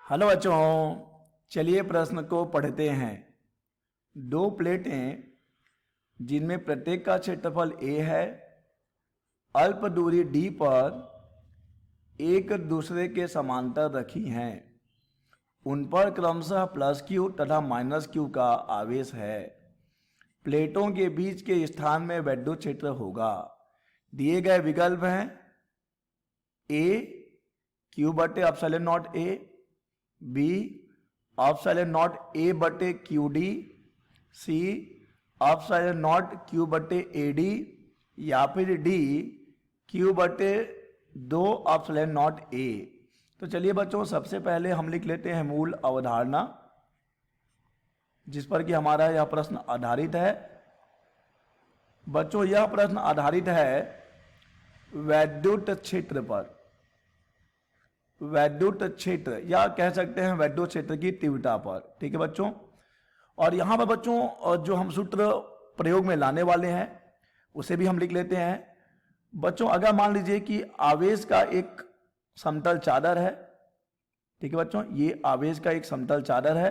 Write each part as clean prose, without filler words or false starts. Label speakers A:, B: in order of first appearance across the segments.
A: Hello बच्चों, चलिए प्रश्न को पढ़ते हैं। दो प्लेटें जिनमें प्रत्येक का क्षेत्रफल a है, अल्प दूरी d पर एक दूसरे के समांतर रखी हैं। उन पर क्रमशः प्लस q तथा माइनस q का आवेश है। प्लेटों के बीच के स्थान में विद्युत क्षेत्र होगा। दिए गए विकल्प हैं a q बटे epsilon naught a, B epsilon naught A बटे Q D, C epsilon naught Q बटे ए डी, या फिर डी क्यू बटे 2 एप्सिलॉन नॉट ए। तो चलिए बच्चों, सबसे पहले हम लिख लेते हैं मूल अवधारणा जिस पर कि हमारा यह प्रश्न आधारित है। बच्चों, यह प्रश्न आधारित है वैद्युत क्षेत्र पर। वैद्युत क्षेत्र या कह सकते हैं वैद्युत क्षेत्र की तीव्रता पर। ठीक है बच्चों, और यहां पर बच्चों जो हम सूत्र प्रयोग में लाने वाले हैं उसे भी हम लिख लेते हैं। बच्चों, अगर मान लीजिए कि आवेश का एक समतल चादर है, ठीक है बच्चों, ये आवेश का एक समतल चादर है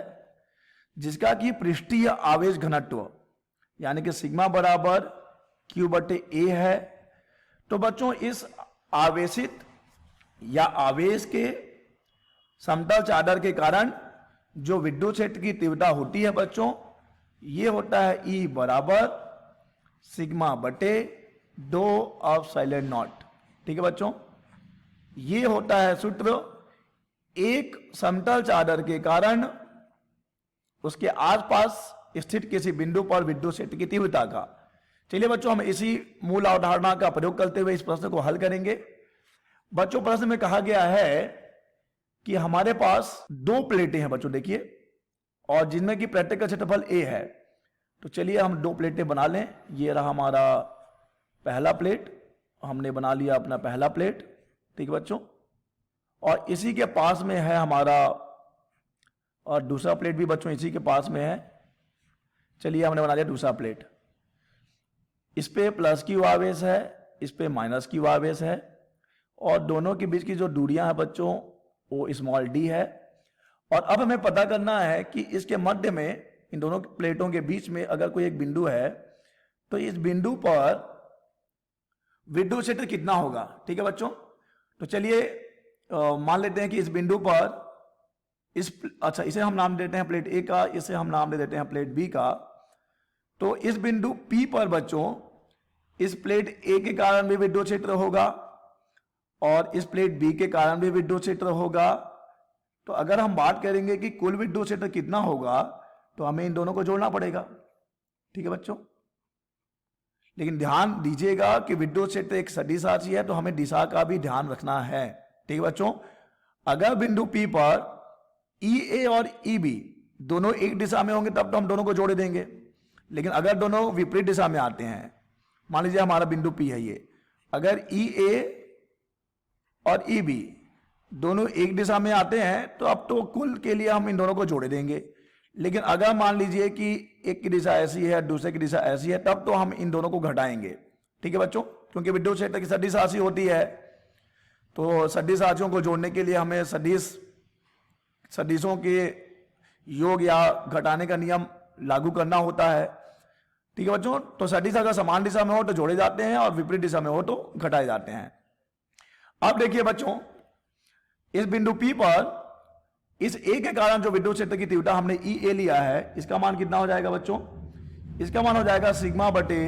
A: जिसका कि पृष्ठीय आवेश घनत्व यानी कि सिग्मा बराबर क्यू बटे ए है। तो बच्चों, इस आवेशित या आवेश के समतल चादर के कारण जो विद्युत क्षेत्र की तीव्रता होती है बच्चों, ये होता है E बराबर सिग्मा बटे 2 एप्सिलॉन नॉट। ठीक है बच्चों, ये होता है सूत्र एक समतल चादर के कारण उसके आसपास स्थित किसी बिंदु पर विद्युत क्षेत्र की तीव्रता का। चलिए बच्चों, हम इसी मूल अवधारणा का प्रयोग करते हुए इस प्रश्न को हल करेंगे। बच्चों, प्रश्न में कहा गया है कि हमारे पास दो प्लेटें हैं बच्चों, देखिए, और जिनमें कि प्रत्येक का क्षेत्रफल a है। तो चलिए हम दो प्लेटें बना लें। ये रहा हमारा पहला प्लेट, हमने बना लिया अपना पहला प्लेट। ठीक है बच्चों, और इसी के पास में है हमारा और दूसरा प्लेट भी बच्चों इसी के पास में है। चलिए हमने बना लिया दूसरा प्लेट। इस पे प्लस क्यू आवेश है, इस पे माइनस क्यू आवेश है, और दोनों के बीच की जो दूरियां हैं बच्चों वो स्मॉल डी है। और अब हमें पता करना है कि इसके मध्य में, इन दोनों प्लेटों के बीच में अगर कोई एक बिंदु है तो इस बिंदु पर विद्युत क्षेत्र कितना होगा। ठीक है बच्चों, तो चलिए मान लेते हैं कि इस बिंदु पर इसे हम नाम देते हैं प्लेट ए का, इसे हम नाम दे देते हैं प्लेट बी का। तो इस बिंदु P पर बच्चों इस प्लेट ए के कारण भी विद्युत क्षेत्र होगा और इस प्लेट बी के कारण भी विद्युत क्षेत्र होगा। तो अगर हम बात करेंगे कि कुल विद्युत क्षेत्र कितना होगा तो हमें इन दोनों को जोड़ना पड़ेगा। ठीक है बच्चों, लेकिन ध्यान दीजिएगा कि विद्युत क्षेत्र एक सदिश राशि है तो हमें दिशा का भी ध्यान रखना है। ठीक है बच्चों, अगर बिंदु P पर EA और EB दोनों एक दिशा में होंगे तब तो हम दोनों को जोड़ देंगे, लेकिन अगर दोनों विपरीत दिशा में आते हैं, मान लीजिए हमारा बिंदु P है ये, अगर EA और EB दोनों एक दिशा में आते हैं तो अब तो कुल के लिए हम इन दोनों को जोड़ देंगे। लेकिन अगर मान लीजिए कि एक की दिशा ऐसी है दूसरे की दिशा ऐसी है तब तो हम इन दोनों को घटाएंगे। ठीक है बच्चों, क्योंकि विद्युत क्षेत्र की सदिश राशि होती है तो सदिश राशियों को जोड़ने के लिए हमें सदिशों के योग या घटाने का नियम लागू करना होता है। ठीक है बच्चों, तो सदिश अगर समान दिशा में हो तो जोड़े जाते हैं और विपरीत दिशा में हो तो घटाए जाते हैं। अब देखिए बच्चों, इस बिंदु P पर इस A के कारण जो विद्युत क्षेत्र की तीव्रता हमने EA लिया है, इसका मान कितना हो जाएगा बच्चों? इसका मान हो जाएगा सिग्मा बटे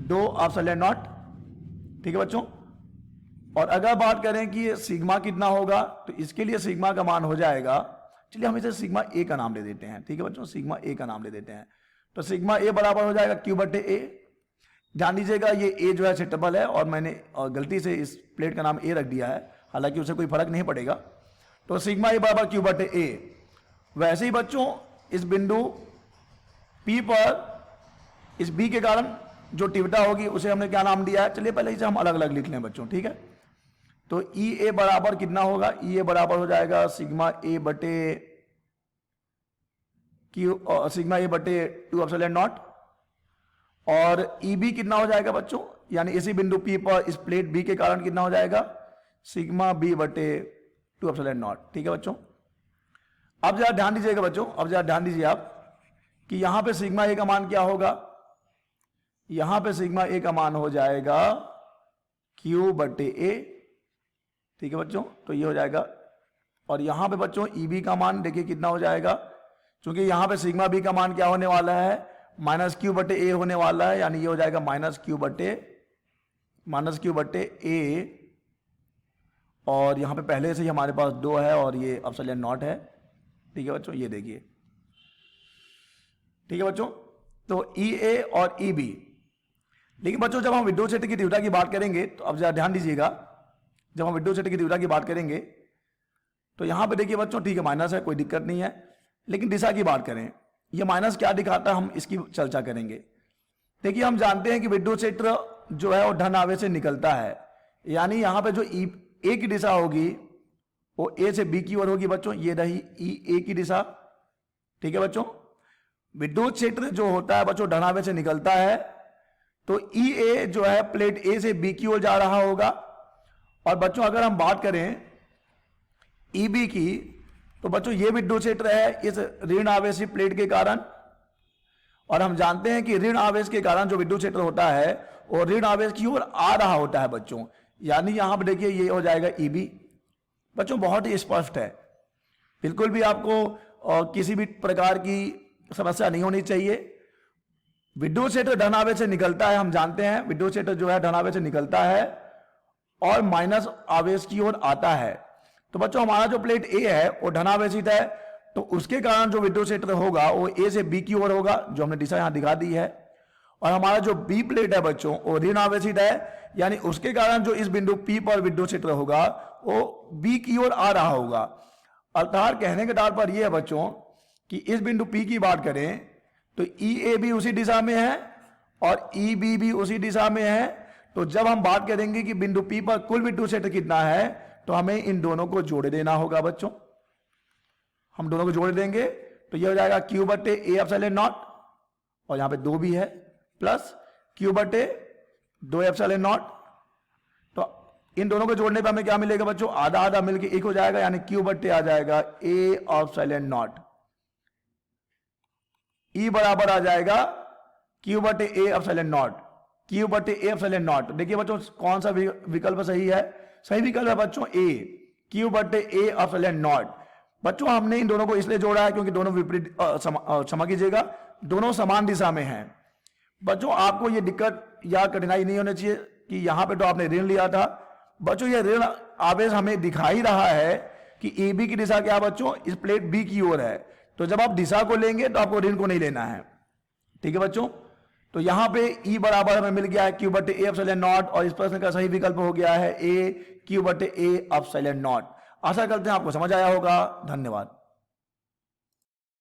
A: 2 एप्सिलॉन नॉट। ठीक है बच्चों, और अगर बात करें कि सिग्मा कितना होगा तो इसके लिए सिग्मा का मान हो जाएगा, चलिए हम इसे सिग्मा A का नाम दे देते हैं। ठीक है बच्चों, सिग्मा A का नाम दे देते हैं। तो सिग्मा A बराबर हो जाएगा Q बटे A। ध्यान दीजिएगा ये A जो है क्षेत्रफल है और मैंने गलती से इस प्लेट का नाम A रख दिया है, हालांकि उसे कोई फर्क नहीं पड़ेगा। तो सिग्मा A बराबर Q बटे A। वैसे ही बच्चों इस बिंदु P पर इस B के कारण जो तीव्रता होगी उसे हमने क्या नाम दिया है, चलिए पहले इसे हम अलग अलग लिख लें बच्चों। ठीक है, तो EA बराबर कितना होगा, EA बराबर हो जाएगा सिग्मा A बटे Q, सिग्मा A बटे 2 एप्सिलॉन नॉट। और EB कितना हो जाएगा बच्चों, यानी इसी बिंदु P पर इस प्लेट B के कारण कितना हो जाएगा, सिग्मा B बटे 2 एप्सिलॉन नॉट। ठीक है बच्चों, अब जरा ध्यान दीजिएगा बच्चों, अब जरा ध्यान दीजिए आप कि यहां पे सिग्मा ए का मान क्या होगा, यहां पे सिग्मा ए का मान हो जाएगा क्यू बटे ए, ठीक है बच्चों, तो ये हो जाएगा। और यहां पे बच्चों ई बी का मान देखिए कितना हो जाएगा, क्योंकि यहां पे सिग्मा बी का मान क्या होने वाला है, माइनस क्यू बटे ए होने वाला है, यानी ये हो जाएगा माइनस क्यू बटे ए। और यहां पे पहले से ही हमारे पास 2 है और ये एप्सिलॉन नॉट है, ठीक है बच्चों, ये देखिए, ठीक है बच्चों। तो ई ए और ई बी, लेकिन बच्चों जब हम विद्युत क्षेत्र की तीव्रता की बात करेंगे तो अब जरा ध्यान दीजिएगा, जब हम विद्युत क्षेत्र की तीव्रता की बात करेंगे तो यहां पे देखिए बच्चों, ठीक है माइनस है, कोई दिक्कत नहीं है, लेकिन दिशा की बात करें, ये माइनस क्या दिखाता है, हम इसकी चर्चा करेंगे। देखिए हम जानते हैं कि विद्युत क्षेत्र जो है वो धन आवेश से निकलता है, यानी यहां पे जो ए की दिशा होगी वो ए से बी की ओर होगी बच्चों, ये रही ई ए की दिशा, ठीक है बच्चों। विद्युत क्षेत्र जो होता है बच्चों धन आवेश से निकलता है, तो ई ए जो है प्लेट ए से बी की ओर जा रहा होगा। और बच्चों अगर हम बात करें ई बी की, तो बच्चों ये विद्युत क्षेत्र है इस ऋण आवेशी प्लेट के कारण, और हम जानते हैं कि ऋण आवेश के कारण जो विद्युत क्षेत्र होता है वो ऋण आवेश की ओर आ रहा होता है बच्चों, यानी यहां पर देखिए ये हो जाएगा ई बी। बच्चों बहुत ही स्पष्ट है, बिल्कुल भी आपको किसी भी प्रकार की समस्या नहीं होनी चाहिए। विद्युत क्षेत्र धन आवेश से निकलता है, हम जानते हैं विद्युत क्षेत्र जो है धन आवेश से निकलता है और माइनस आवेश की ओर आता है। तो बच्चों हमारा जो प्लेट ए है वो धनावेशित है, तो उसके कारण जो विद्युत क्षेत्र होगा वो ए से बी की ओर होगा, जो हमने दिशा यहां दिखा दी है। और हमारा जो बी प्लेट है बच्चों वो ऋण आवेशित है, यानी उसके कारण जो इस बिंदु पी पर विद्युत क्षेत्र होगा वो बी की ओर आ रहा होगा। अर्थात कहने के आधार पर यह है बच्चों कि इस बिंदु पी की बात करें तो ई ए भी उसी दिशा में है और ई बी भी उसी दिशा में है। तो जब हम बात करेंगे कि बिंदु पी पर कुल विद्युत क्षेत्र कितना है, तो हमें इन दोनों को जोड़ देना होगा बच्चों, हम दोनों को जोड़ देंगे तो ये हो जाएगा क्यू बटे ए एप्सिलॉन नॉट, और यहां पे 2 भी है, प्लस क्यू बटे 2 एप्सिलॉन नॉट। तो इन दोनों को जोड़ने पे हमें क्या मिलेगा बच्चों, आधा आधा मिलके 1 हो जाएगा, यानी क्यू बटे आ जाएगा ए एप्सिलॉन नॉट, ई बराबर आ जाएगा क्यू बटे ए एप्सिलॉन नॉट, क्यू बटे ए एप्सिलॉन नॉट। देखिए बच्चों कौन सा विकल्प सही है, सही विकल्प है बच्चों ए, क्यू बटे ए एप्सिलॉन नॉट। बच्चों हमने इन दोनों को इसलिए जोड़ा है क्योंकि दोनों विपरीत, क्षमा कीजिएगा, दोनों समान दिशा में हैं। बच्चों आपको ये दिक्कत या कठिनाई नहीं होनी चाहिए कि यहां पे तो आपने ऋण लिया था। बच्चों ये ऋण आवेश हमें दिखाई रहा है कि ए बी की दिशा क्या बच्चों, इस प्लेट बी की ओर है, तो जब आप दिशा को लेंगे तो आपको ऋण को नहीं लेना है, ठीक है बच्चों। तो यहां पे ई बराबर हमें मिल गया है क्यू बटे ए एप्सिलॉन नॉट, और इस प्रश्न का सही विकल्प हो गया है ए, क्यू बटे ए एप्सिलॉन नॉट। आशा करते हैं आपको समझ आया होगा, धन्यवाद।